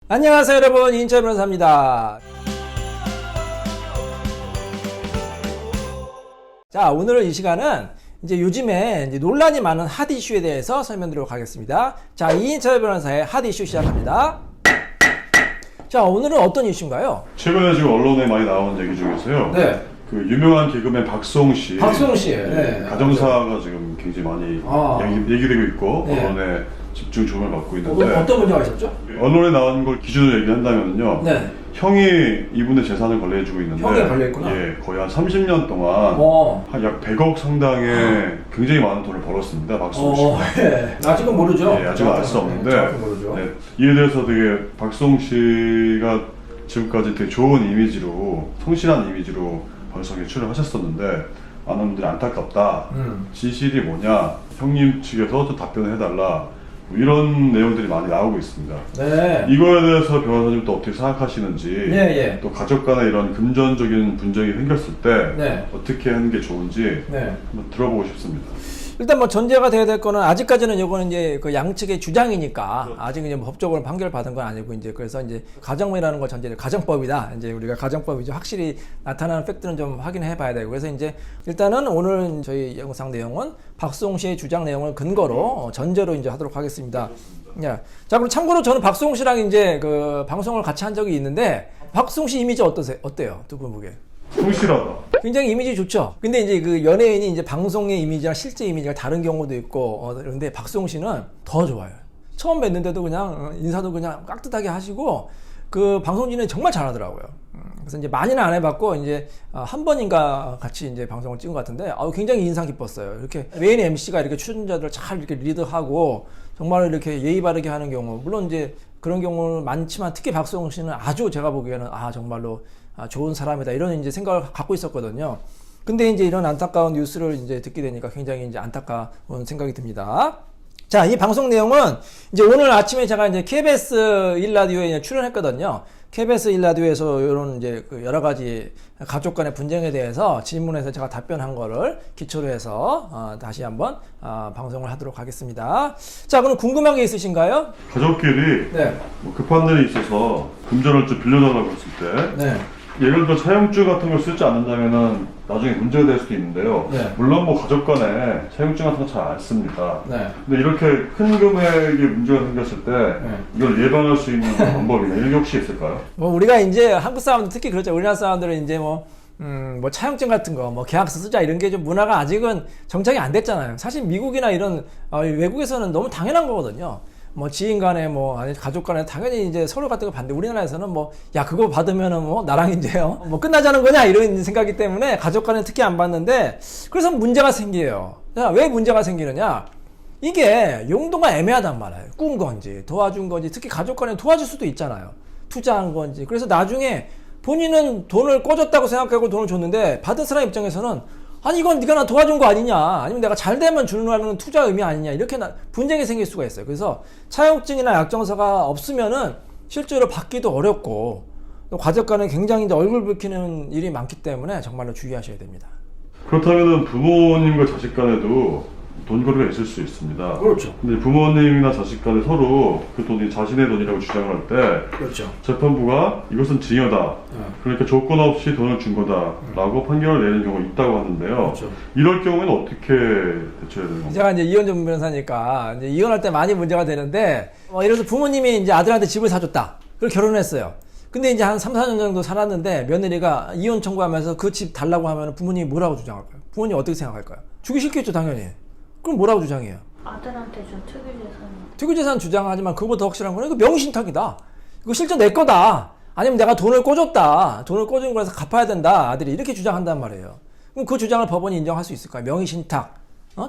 안녕하세요 여러분, 이인철 변호사입니다. 자, 오늘 이 시간은 이제 요즘에 이제 논란이 많은 핫 이슈에 대해서 설명드리도록 하겠습니다. 자, 이인철 변호사의 핫 이슈 시작합니다. 자, 오늘은 어떤 이슈인가요? 최근에 지금 언론에 많이 나온 얘기 중에서요. 네. 그 유명한 개그맨 박수홍 씨. 박수홍 씨. 네. 가정사가 지금 굉장히 많이 얘기되고 있고, 네. 언론에 집중 조명을 받고 있는데. 어떤 문제가 있었죠? 언론에 나온 걸 기준으로 얘기한다면요. 네. 형이 이분의 재산을 관리해주고 있는데. 형이 관리했구나. 예, 거의 한 30년 동안 한 약 100억 상당의 굉장히 많은 돈을 벌었습니다. 박수홍 씨가. 네. 아직은 모르죠. 예, 아직은 알 수 없는데. 정확히 모르죠. 네, 이에 대해서 되게 박수홍 씨가 지금까지 되게 좋은 이미지로, 성실한 이미지로 방송에 출연하셨었는데 많은 분들이 안타깝다. 진실이 뭐냐? 형님 측에서 좀 답변을 해달라. 뭐 이런 내용들이 많이 나오고 있습니다. 네. 이거에 대해서 변호사님 또 어떻게 생각하시는지, 예. 또 가족 간에 이런 금전적인 분쟁이 생겼을 때 네. 어떻게 하는 게 좋은지 네. 한번 들어보고 싶습니다. 일단 뭐 전제가 돼야 될 거는, 아직까지는 요거는 이제 그 양측의 주장이니까 아직 이제 뭐 법적으로 판결 받은 건 아니고, 이제 그래서 이제 가정이라는 걸 전제로 가정법이다. 이제 우리가 가정법이죠. 확실히 나타나는 팩트는 좀 확인해 봐야 되고, 그래서 이제 일단은 오늘 저희 영상 내용은 박수홍 씨의 주장 내용을 근거로 전제로 이제 하도록 하겠습니다. 야, 자, 그럼 참고로 저는 박수홍 씨랑 이제 그 방송을 같이 한 적이 있는데, 박수홍 씨 이미지 어때요? 두 분 보기에? 성실하다. 굉장히 이미지 좋죠. 근데 이제 그 연예인이 이제 방송의 이미지랑 실제 이미지가 다른 경우도 있고, 그런데 박수홍 씨는 더 좋아요. 처음 뵀는데도 그냥 인사도 그냥 깍듯하게 하시고, 그 방송진은 정말 잘하더라고요. 그래서 이제 많이는 안 해봤고, 이제 한 번인가 같이 이제 방송을 찍은 것 같은데, 굉장히 인상 깊었어요. 이렇게 메인 MC가 이렇게 출연자들 잘 이렇게 리드하고, 정말 이렇게 예의 바르게 하는 경우, 물론 이제 그런 경우는 많지만, 특히 박수홍 씨는 아주 제가 보기에는 정말로 좋은 사람이다, 이런 이제 생각을 갖고 있었거든요. 근데 이제 이런 안타까운 뉴스를 이제 듣게 되니까 굉장히 이제 안타까운 생각이 듭니다. 자, 이 방송 내용은 이제 오늘 아침에 제가 이제 KBS 1라디오에 출연했거든요. KBS 1라디오에서 이런 이제 그 여러 가지 가족 간의 분쟁에 대해서 질문해서 제가 답변한 거를 기초로 해서 다시 한번 방송을 하도록 하겠습니다. 자, 그럼 궁금한 게 있으신가요? 가족끼리 네. 뭐 급한 일이 있어서 금전을 좀 빌려달라고 했을 때, 네. 예를 들어 차용증 같은 걸 쓰지 않는다면은 나중에 문제가 될 수도 있는데요. 네. 물론 뭐 가족 간에 차용증 같은 거 잘 안 씁니다. 네. 근데 이렇게 큰 금액의 문제가 생겼을 때 이걸 예방할 수 있는 방법이나 이런 게 혹시 있을까요? 뭐 우리가 이제 한국 사람들 특히 그렇죠. 우리나라 사람들은 이제 뭐 차용증 같은 거, 뭐 계약서 쓰자 이런 게 좀 문화가 아직은 정착이 안 됐잖아요. 사실 미국이나 이런 외국에서는 너무 당연한 거거든요. 뭐 지인 간에 아니 가족 간에 당연히 이제 서로 같은 거 받는데, 우리나라에서는 야 그거 받으면은 나랑 이제요 끝나자는 거냐 이런 생각이기 때문에 가족 간에 특히 안 받는데, 그래서 문제가 생겨요. 자, 왜 문제가 생기느냐? 이게 용도가 애매하단 말이에요. 꾼 건지 도와준 건지, 특히 가족 간에 도와줄 수도 있잖아요. 투자한 건지. 그래서 나중에 본인은 돈을 꿔줬다고 생각하고 돈을 줬는데, 받은 사람 입장에서는 아니 이건 네가 나 도와준 거 아니냐, 아니면 내가 잘 되면 주는 투자 의미 아니냐, 이렇게 분쟁이 생길 수가 있어요. 그래서 차용증이나 약정서가 없으면은 실제로 받기도 어렵고, 또 가족 간에 굉장히 이제 얼굴 붉히는 일이 많기 때문에 정말로 주의하셔야 됩니다. 그렇다면은 부모님과 자식 간에도 돈거래가 있을 수 있습니다. 그렇죠. 근데 부모님이나 자식 간에 서로 그 돈이 자신의 돈이라고 주장을 할 때, 그렇죠. 재판부가 이것은 증여다, 그러니까 조건 없이 돈을 준 거다라고 판결을 내는 경우가 있다고 하는데요. 그렇죠. 이럴 경우에는 어떻게 대처해야 되는 건가요? 제가 이제 이혼 전문 변호사니까 이제 이혼할 때 많이 문제가 되는데, 예를 들어서 부모님이 이제 아들한테 집을 사줬다. 그걸 결혼했어요. 근데 이제 한 3, 4년 정도 살았는데 며느리가 이혼 청구하면서 그 집 달라고 하면 부모님이 뭐라고 주장할까요? 부모님 어떻게 생각할까요? 주기 싫겠죠, 당연히. 그럼 뭐라고 주장해요? 아들한테 준 특유재산. 특유재산 주장하지만 그거보다 더 확실한 거는 이거 명의신탁이다. 이거 실제 내 거다. 아니면 내가 돈을 꿔줬다. 돈을 꿔준 거라서 갚아야 된다. 아들이 이렇게 주장한단 말이에요. 그럼 그 주장을 법원이 인정할 수 있을까요? 명의신탁.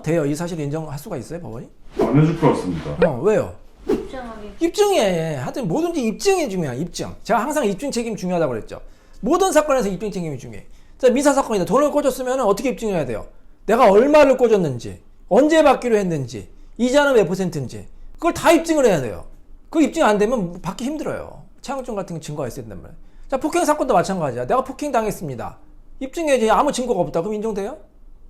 돼요. 이 사실을 인정할 수가 있어요, 법원이? 안 해줄 것 같습니다. 왜요? 입증하기. 입증해. 하여튼 뭐든지 입증이 중요해. 입증. 제가 항상 입증 책임 중요하다고 그랬죠. 모든 사건에서 입증 책임이 중요해. 자, 미사 사건이다. 돈을 꿔줬으면 어떻게 입증해야 돼요? 내가 얼마를 꿔줬는지, 언제 받기로 했는지, 이자는 몇 %인지, 그걸 다 입증을 해야 돼요. 그거 입증 안 되면 받기 힘들어요. 차용증 같은 증거가 있어야 된단 말이에요. 자, 폭행 사건도 마찬가지야. 내가 폭행 당했습니다. 입증해야지. 아무 증거가 없다. 그럼 인정돼요?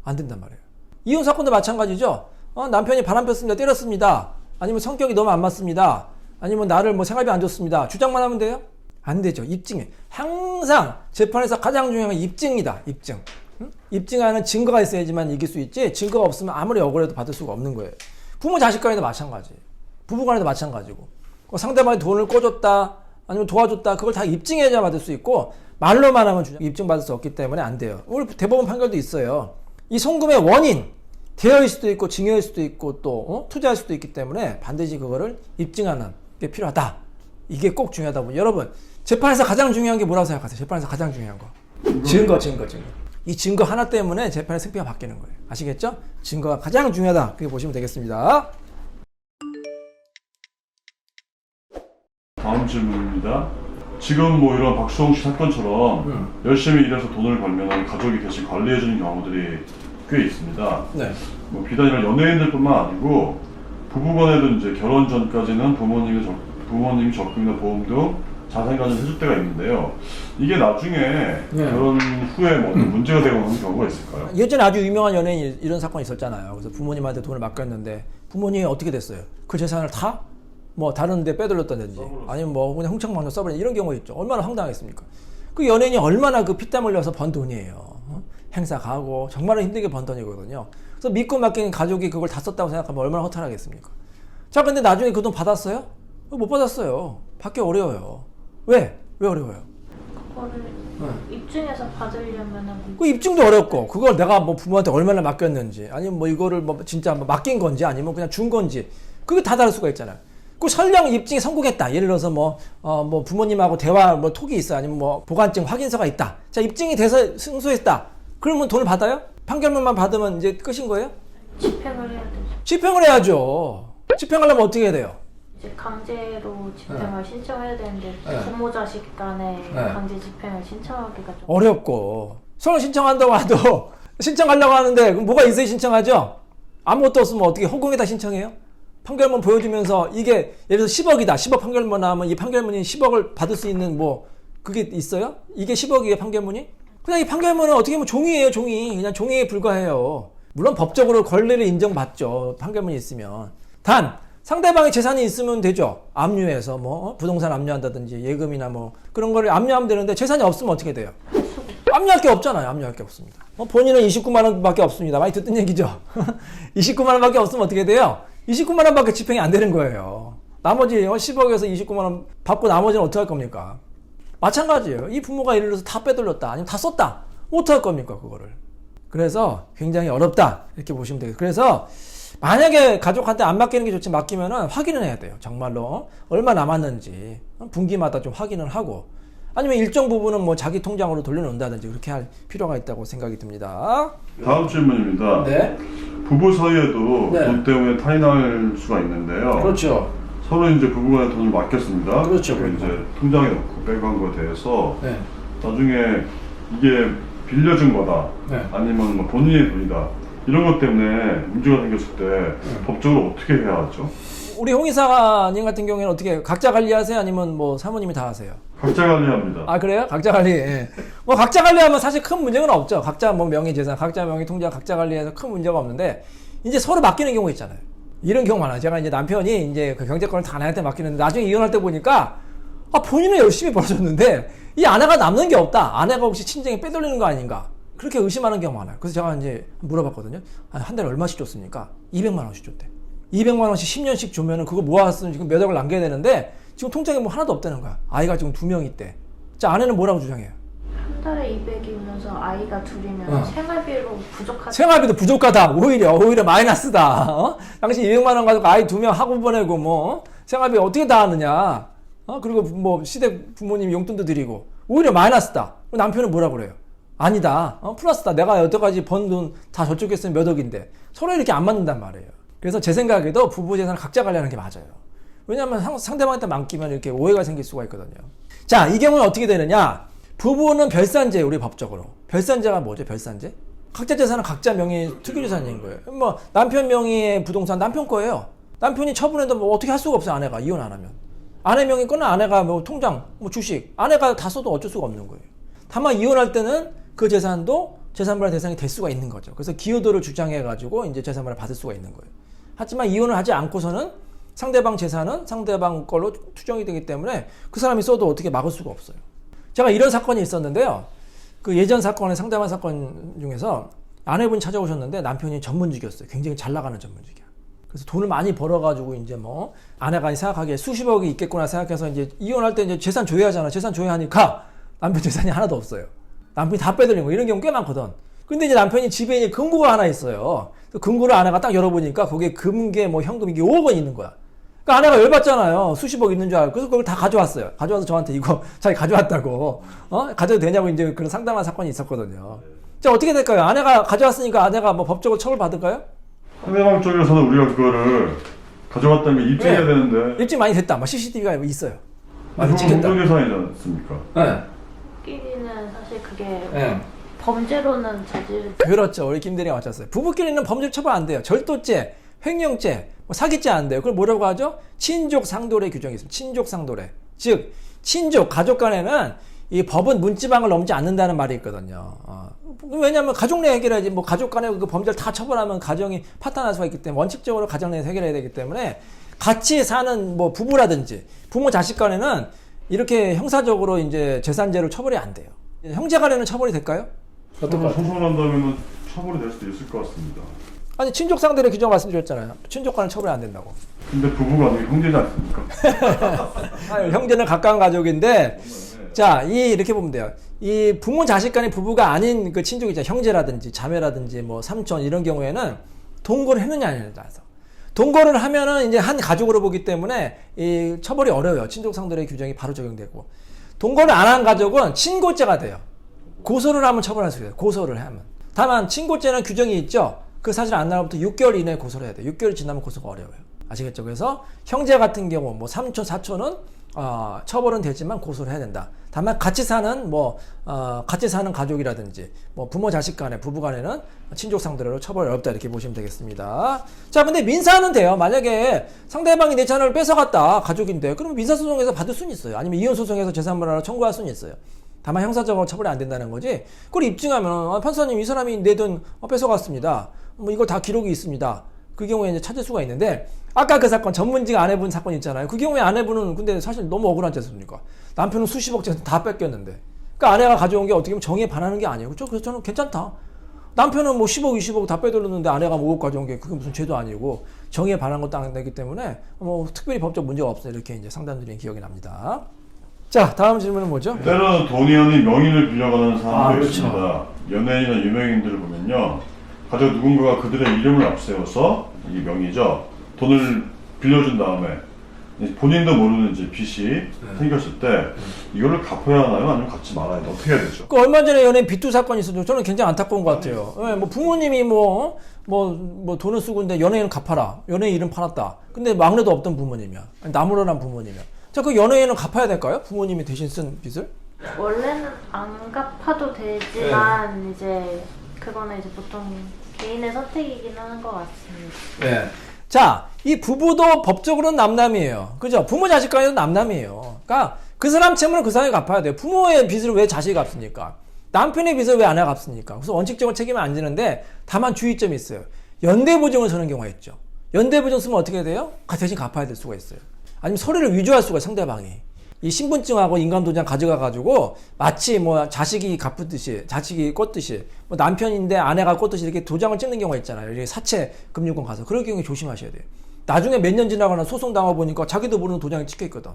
안 된단 말이에요. 이혼 사건도 마찬가지죠. 남편이 바람 폈습니다. 때렸습니다. 아니면 성격이 너무 안 맞습니다. 아니면 나를 뭐 생활비 안 줬습니다. 주장만 하면 돼요? 안 되죠. 입증해. 항상 재판에서 가장 중요한 건 입증이다. 입증. 응? 입증하는 증거가 있어야지만 이길 수 있지, 증거가 없으면 아무리 억울해도 받을 수가 없는 거예요. 부모 자식 간에도 마찬가지. 부부 간에도 마찬가지고. 상대방이 돈을 꿔줬다, 아니면 도와줬다, 그걸 다 입증해야 받을 수 있고, 말로만 하면 입증받을 수 없기 때문에 안 돼요. 우리 대법원 판결도 있어요. 이 송금의 원인, 대여일 수도 있고 증여일 수도 있고 또 투자할 수도 있기 때문에 반드시 그거를 입증하는 게 필요하다. 이게 꼭 중요하다고. 여러분, 재판에서 가장 중요한 게 뭐라고 생각하세요? 재판에서 가장 중요한 거. 증거. 이 증거 하나 때문에 재판의 승패가 바뀌는 거예요. 아시겠죠? 증거가 가장 중요하다. 그렇게 보시면 되겠습니다. 다음 질문입니다. 지금 뭐 이런 박수홍 씨 사건처럼 열심히 일해서 돈을 벌면 가족이 대신 관리해주는 경우들이 꽤 있습니다. 네. 뭐 비단 이런 연예인들뿐만 아니고 부부간에도 이제 결혼 전까지는 부모님이 적금이나 보험 등 자산관리를 해줄 때가 있는데요. 이게 나중에 결혼 후에 뭐 문제가 되고 하는 경우가 있을까요? 예전에 아주 유명한 연예인 이런 사건이 있었잖아요. 그래서 부모님한테 돈을 맡겼는데 부모님이 어떻게 됐어요? 그 재산을 다 뭐 다른 데 빼돌렸다든지 아니면 뭐 그냥 흥청망청 써버린 이런 경우가 있죠. 얼마나 황당하겠습니까? 그 연예인이 얼마나 그 피땀 흘려서 번 돈이에요. 행사 가고 정말 힘들게 번 돈이거든요. 그래서 믿고 맡긴 가족이 그걸 다 썼다고 생각하면 얼마나 허탈하겠습니까? 자, 근데 나중에 그 돈 받았어요? 못 받았어요. 받기 어려워요. 왜? 왜 어려워요? 그거를 입증해서 받으려면은 그 입증도 어렵고, 그걸 내가 뭐 부모한테 얼마나 맡겼는지, 아니면 뭐 이거를 뭐 진짜 뭐 맡긴 건지, 아니면 그냥 준 건지, 그게 다 다를 수가 있잖아요. 그 설령 입증에 성공했다. 예를 들어서 뭐 부모님하고 대화 뭐 톡이 있어, 아니면 뭐 보관증 확인서가 있다. 자, 입증이 돼서 승소했다. 그러면 돈을 받아요? 판결문만 받으면 이제 끝인 거예요? 집행을 해야 되죠. 집행을 해야죠. 집행하려면 어떻게 해야 돼요? 이제 강제로 집행을 신청해야 되는데 부모 자식 간에 네. 강제 집행을 신청하기가 좀 어렵고, 서로 신청한다고 해도 신청하려고 하는데 그럼 뭐가 있어야 신청하죠? 아무것도 없으면 어떻게 허공에다 신청해요? 판결문 보여주면서 이게 예를 들어서 10억이다. 10억 판결문 나오면 이 판결문이 10억을 받을 수 있는 뭐 그게 있어요? 이게 10억이에요, 판결문이? 그냥 이 판결문은 어떻게 보면 종이에요, 종이. 그냥 종이에 불과해요. 물론 법적으로 권리를 인정받죠. 판결문이 있으면. 단 상대방의 재산이 있으면 되죠. 압류해서 뭐 부동산 압류한다든지 예금이나 뭐 그런 거를 압류하면 되는데, 재산이 없으면 어떻게 돼요? 압류할 게 없잖아요. 압류할 게 없습니다. 본인은 29만 원밖에 없습니다. 많이 듣던 얘기죠. 29만 원밖에 없으면 어떻게 돼요? 29만 원밖에 집행이 안 되는 거예요. 나머지 10억에서 29만 원 받고 나머지는 어떻게 할 겁니까? 마찬가지예요. 이 부모가 예를 들어서 다 빼돌렸다, 아니면 다 썼다. 어떻게 할 겁니까, 그거를? 그래서 굉장히 어렵다, 이렇게 보시면 되겠어요. 그래서 만약에 가족한테 안 맡기는 게 좋지, 맡기면은 확인을 해야 돼요. 정말로 얼마 남았는지 분기마다 좀 확인을 하고, 아니면 일정 부분은 뭐 자기 통장으로 돌려놓는다든지 그렇게 할 필요가 있다고 생각이 듭니다. 다음 질문입니다. 네. 부부 사이에도 네. 돈 때문에 타인할 수가 있는데요. 그렇죠. 서로 이제 부부간에 돈을 맡겼습니다. 그렇죠. 그걸 이제 통장에 넣고 빼고 한 거에 대해서 네. 나중에 이게 빌려준 거다, 네. 아니면 뭐 본인의 돈이다, 이런 것 때문에 문제가 생겼을 때 법적으로 어떻게 해야 하죠? 우리 홍 이사님 같은 경우에는 어떻게 각자 관리하세요? 아니면 뭐 사모님이 다 하세요? 각자 관리합니다. 아, 그래요? 각자 관리. 예. 뭐 각자 관리하면 사실 큰 문제는 없죠. 각자 뭐 명의 재산, 각자 명의 통장, 각자 관리해서 큰 문제가 없는데, 이제 서로 맡기는 경우 있잖아요. 이런 경우 많아요. 제가 이제 남편이 이제 그 경제권을 다 아내한테 맡기는데, 나중에 이혼할 때 보니까 본인은 열심히 벌어줬는데 이 아내가 남는 게 없다. 아내가 혹시 친정에 빼돌리는 거 아닌가? 그렇게 의심하는 경우가 많아요. 그래서 제가 이제 물어봤거든요. 한 달에 얼마씩 줬습니까? 200만 원씩 줬대. 200만 원씩 10년씩 주면은 그거 모았으면 지금 몇 억을 남겨야 되는데, 지금 통장에 뭐 하나도 없다는 거야. 아이가 지금 2명 있대. 자, 아내는 뭐라고 주장해요? 한 달에 200이면서 아이가 둘이면 생활비로 부족하다. 생활비도 부족하다. 오히려 마이너스다. 당신 200만 원 가지고 아이 2명 학원 보내고 뭐 생활비 어떻게 다 하느냐. 그리고 뭐 시댁 부모님 용돈도 드리고 오히려 마이너스다. 남편은 뭐라고 그래요? 아니다. 플러스다. 내가 여태까지 번 돈 다 저쪽에 쓰면 몇 억인데. 서로 이렇게 안 맞는단 말이에요. 그래서 제 생각에도 부부 재산을 각자 관리하는 게 맞아요. 왜냐하면 상대방한테 맡기면 이렇게 오해가 생길 수가 있거든요. 자, 이 경우는 어떻게 되느냐? 부부는 별산제, 우리 법적으로. 별산제가 뭐죠? 별산제? 각자 재산은 각자 명의 특유재산인 거예요. 뭐 남편 명의의 부동산 남편 거예요. 남편이 처분해도 뭐 어떻게 할 수가 없어요. 아내가 이혼 안 하면. 아내 명의 거는 아내가 뭐 통장, 뭐 주식, 아내가 다 써도 어쩔 수가 없는 거예요. 다만 이혼할 때는 그 재산도 재산분할 대상이 될 수가 있는 거죠. 그래서 기여도를 주장해 가지고 이제 재산분할 받을 수가 있는 거예요. 하지만 이혼을 하지 않고서는 상대방 재산은 상대방 걸로 추정이 되기 때문에 그 사람이 써도 어떻게 막을 수가 없어요. 제가 이런 사건이 있었는데요. 그 예전 사건의 상담한 사건 중에서 아내분이 찾아오셨는데 남편이 전문직이었어요. 굉장히 잘 나가는 전문직이야. 그래서 돈을 많이 벌어가지고 이제 뭐 아내가 생각하기에 수십억이 있겠구나 생각해서 이제 이혼할 때 이제 재산 조회하잖아. 재산 조회하니까 남편 재산이 하나도 없어요. 남편이 다 빼돌린 거 이런 경우 꽤 많거든. 근데 이제 남편이 집에 이제 금고가 하나 있어요. 그 금고를 아내가 딱 열어보니까 거기에 금괴 뭐 현금 이게 5억 원 있는 거야. 그러니까 아내가 열받잖아요. 수십억 있는 줄 알고. 그래서 그걸 다 가져왔어요. 가져와서 저한테 이거 자기 가져왔다고. 가져도 되냐고 이제 그런 상담한 사건이 있었거든요. 자, 어떻게 될까요? 아내가 가져왔으니까 아내가 뭐 법적으로 처벌 받을까요? 상대방 쪽에서는 우리가 그거를 가져갔다는 게 입증해야 네. 되는데 입증 많이 됐다. 뭐 CCTV가 있어요. 많이 그건 찍혔다. 공정예산이지 않습니까? 네. 끼리는 사실 그게 네. 범죄로는 저질. 그렇죠. 우리 김대리가 맞췄어요. 부부끼리는 범죄 처벌 안 돼요. 절도죄, 횡령죄, 뭐 사기죄 안 돼요. 그걸 뭐라고 하죠? 친족 상도례 규정이 있습니다. 친족 상도례. 즉 친족 가족 간에는 이 법은 문지방을 넘지 않는다는 말이 있거든요. 왜냐하면 가족 내 해결해야지. 뭐 가족 간에 그 범죄를 다 처벌하면 가정이 파탄날 수가 있기 때문에 원칙적으로 가정 내에서 해결해야 되기 때문에 같이 사는 뭐 부부라든지 부모 자식 간에는 이렇게 형사적으로 이제 재산죄로 처벌이 안 돼요. 형제 간에는 처벌이 될까요? 어떨 것 같아요? 소송한다면 처벌이 될 수도 있을 것 같습니다. 아니 친족 상대의 규정 말씀드렸잖아요. 친족 간은 처벌이 안 된다고. 근데 부부가 아니고 형제지 않습니까? 아니, 형제는 가까운 가족인데 자, 이렇게 보면 돼요. 이 부모 자식 간의 부부가 아닌 그 친족이죠. 형제라든지 자매라든지 뭐 삼촌 이런 경우에는 동거를 했느냐 아니냐에 따라서. 동거를 하면은 이제 한 가족으로 보기 때문에 이 처벌이 어려워요. 친족 상대의 규정이 바로 적용되고. 동거를 안 한 가족은 친고죄가 돼요. 고소를 하면 처벌할 수 있어요. 고소를 하면. 다만 친고죄는 규정이 있죠. 그 사실 안 나로부터 6개월 이내에 고소를 해야 돼요. 6개월이 지나면 고소가 어려워요. 아시겠죠? 그래서 형제 같은 경우 뭐 삼촌, 사촌은 처벌은 되지만 고소를 해야 된다. 다만 같이 사는 같이 사는 가족이라든지 뭐 부모 자식 간에 부부 간에는 친족 상대로 처벌이 어렵다 이렇게 보시면 되겠습니다. 자, 근데 민사는 돼요. 만약에 상대방이 내 자녀를 뺏어갔다 가족인데 그러면 민사소송에서 받을 수는 있어요. 아니면 이혼소송에서 재산분할을 청구할 수는 있어요. 다만 형사적으로 처벌이 안 된다는 거지. 그걸 입증하면 판사님 이 사람이 내 돈 뺏어갔습니다. 뭐 이거 다 기록이 있습니다. 그 경우에 이제 찾을 수가 있는데 아까 그 사건 전문직 아내분 사건 있잖아요. 그 경우에 아내분은 근데 사실 너무 억울하지 않습니까? 남편은 수십억 재산 다 뺏겼는데 그러니까 아내가 가져온 게 어떻게 보면 정의에 반하는 게 아니에요. 그렇죠? 그래서 저는 괜찮다. 남편은 뭐 10억 20억 다 빼돌렸는데 아내가 뭐 5억 가져온 게 그게 무슨 죄도 아니고 정의에 반한 것도 안 되기 때문에 뭐 특별히 법적 문제가 없어요. 이렇게 이제 상담드린 기억이 납니다. 자, 다음 질문은 뭐죠? 때로는 돈이 아닌 명의를 빌려가는 사람도 그렇죠. 있습니다. 연예인이나 유명인들을 보면요, 가족 누군가가 그들의 이름을 앞세워서 이 명의죠. 돈을 빌려준 다음에 본인도 모르는 이제 빚이 생겼을 때 이거를 갚아야 하나요? 아니면 갚지 말아야 돼요? 어떻게 해야 되죠? 그 얼마 전에 연예인 빚두 사건이 있었죠. 저는 굉장히 안타까운 것 같아요. 예, 뭐 부모님이 뭐 돈을 쓰고 있는데 연예인 갚아라. 연예인 이름 팔았다. 근데 막내도 없던 부모님이야. 아니, 나무라는 부모님이야. 자, 그 연예인은 갚아야 될까요? 부모님이 대신 쓴 빚을? 원래는 안 갚아도 되지만 이제 그거는 이제 보통 개인의 선택이긴 하는 것 같습니다. 네. 자, 이 부부도 법적으로는 남남이에요. 그죠? 부모 자식 간에도 남남이에요. 그러니까 그 사람 채무는 그 사람이 갚아야 돼요. 부모의 빚을 왜 자식이 갚습니까? 남편의 빚을 왜 아내가 갚습니까? 그래서 원칙적으로 책임을 안 지는데 다만 주의점이 있어요. 연대보증을 서는 경우가 있죠. 연대보증 쓰면 어떻게 돼요? 대신 갚아야 될 수가 있어요. 아니면 서류를 위조할 수가 있어요, 상대방이. 이 신분증하고 인감도장 가져가가지고 마치 뭐 자식이 갚듯이, 자식이 꽂듯이, 뭐 남편인데 아내가 꽂듯이 이렇게 도장을 찍는 경우가 있잖아요. 이렇게 사채 금융권 가서. 그럴 경우에 조심하셔야 돼요. 나중에 몇 년 지나거나 소송 당해보니까 자기도 모르는 도장이 찍혀 있거든.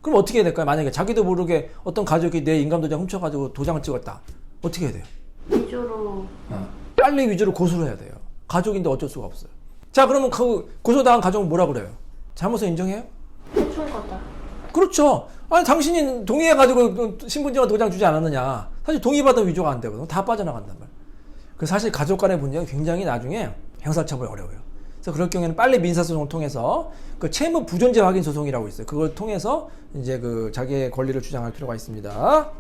그럼 어떻게 해야 될까요? 만약에 자기도 모르게 어떤 가족이 내 인감도장 훔쳐가지고 도장을 찍었다. 어떻게 해야 돼요? 위조로. 빨리 위조로 고소를 해야 돼요. 가족인데 어쩔 수가 없어요. 자, 그러면 그 고소당한 가족은 뭐라 그래요? 잘못을 인정해요? 해준 거다. 그렇죠. 아니, 당신이 동의해가지고 신분증과 도장 주지 않았느냐. 사실 동의받은 위조가 안 되거든. 다 빠져나간단 말이에요. 그 사실 가족 간의 문제가 굉장히 나중에 형사처벌이 어려워요. 그래서 그럴 경우에는 빨리 민사소송을 통해서 그 채무 부존재 확인 소송이라고 있어요. 그걸 통해서 이제 그 자기의 권리를 주장할 필요가 있습니다.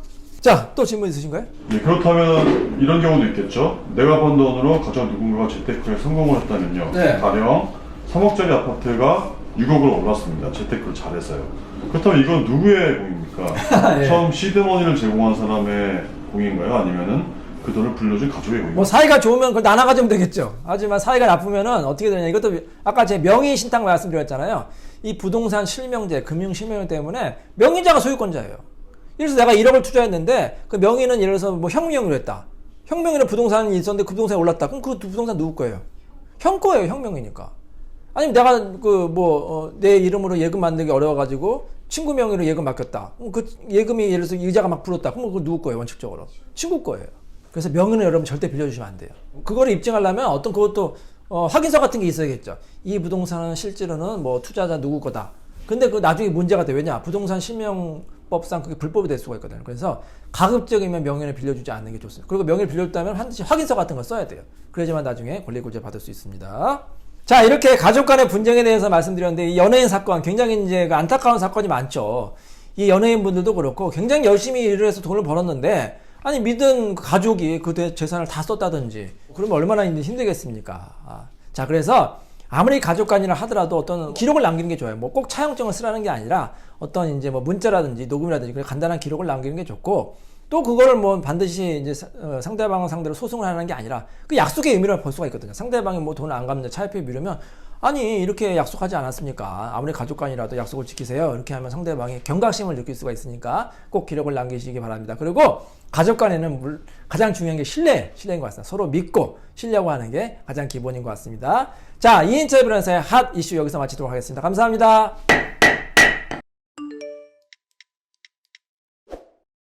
자, 또 질문 있으신가요? 네, 그렇다면 이런 경우도 있겠죠. 내가 번 돈으로 가족 누군가가 재테크에 성공을 했다면요. 네. 가령 3억짜리 아파트가 6억으로 올랐습니다. 재테크를 잘해서요. 그렇다면 이건 누구의 공입니까? 예. 처음 시드머니를 제공한 사람의 공인가요? 아니면은 그 돈을 불려준 가족의 의무. 뭐 사이가 좋으면 그걸 나눠 가지면 되겠죠. 하지만 사이가 나쁘면은 어떻게 되냐. 이것도 아까 제 명의 신탁 말씀드렸잖아요. 이 부동산 실명제, 금융 실명제 때문에 명의자가 소유권자예요. 예를 들어서 내가 1억을 투자했는데 그 명의는 예를 들어서 뭐 형 명의로 했다. 형 명의로 부동산이 있었는데 그 부동산이 올랐다. 그럼 그 부동산 누구 거예요? 형 거예요. 형 명의니까. 아니면 내가 내 이름으로 예금 만들기 어려워가지고 친구 명의로 예금 맡겼다. 그럼 그 예금이 예를 들어서 이자가 막 불었다. 그럼 그거 누구 거예요? 원칙적으로 친구 거예요. 그래서 명의는 여러분 절대 빌려주시면 안 돼요. 그거를 입증하려면 어떤 그것도 확인서 같은 게 있어야겠죠. 이 부동산은 실제로는 뭐 투자자 누구 거다. 근데 그 나중에 문제가 돼. 왜냐? 부동산 실명법상 그게 불법이 될 수가 있거든요. 그래서 가급적이면 명의를 빌려주지 않는 게 좋습니다. 그리고 명의를 빌려줬다면 반드시 확인서 같은 걸 써야 돼요. 그래야지만 나중에 권리구제 받을 수 있습니다. 자, 이렇게 가족 간의 분쟁에 대해서 말씀드렸는데, 이 연예인 사건, 굉장히 이제 안타까운 사건이 많죠. 이 연예인 분들도 그렇고, 굉장히 열심히 일을 해서 돈을 벌었는데, 아니, 믿은 가족이 그 재산을 다 썼다든지, 그러면 얼마나 힘들겠습니까? 자, 그래서, 아무리 가족 간이라 하더라도 어떤 기록을 남기는 게 좋아요. 뭐 꼭 차용증을 쓰라는 게 아니라, 어떤 이제 뭐 문자라든지 녹음이라든지, 그런 간단한 기록을 남기는 게 좋고, 또 그거를 뭐 반드시 이제 상대방을 상대로 소송을 하는 게 아니라 그 약속의 의미를 볼 수가 있거든요. 상대방이 뭐 돈을 안 갚는다, 차입해 미루면 아니 이렇게 약속하지 않았습니까? 아무리 가족간이라도 약속을 지키세요. 이렇게 하면 상대방이 경각심을 느낄 수가 있으니까 꼭 기록을 남기시기 바랍니다. 그리고 가족간에는 가장 중요한 게 신뢰인 것 같습니다. 서로 믿고 신뢰하고 하는 게 가장 기본인 것 같습니다. 자, 이인철 변호사의 핫 이슈 여기서 마치도록 하겠습니다. 감사합니다.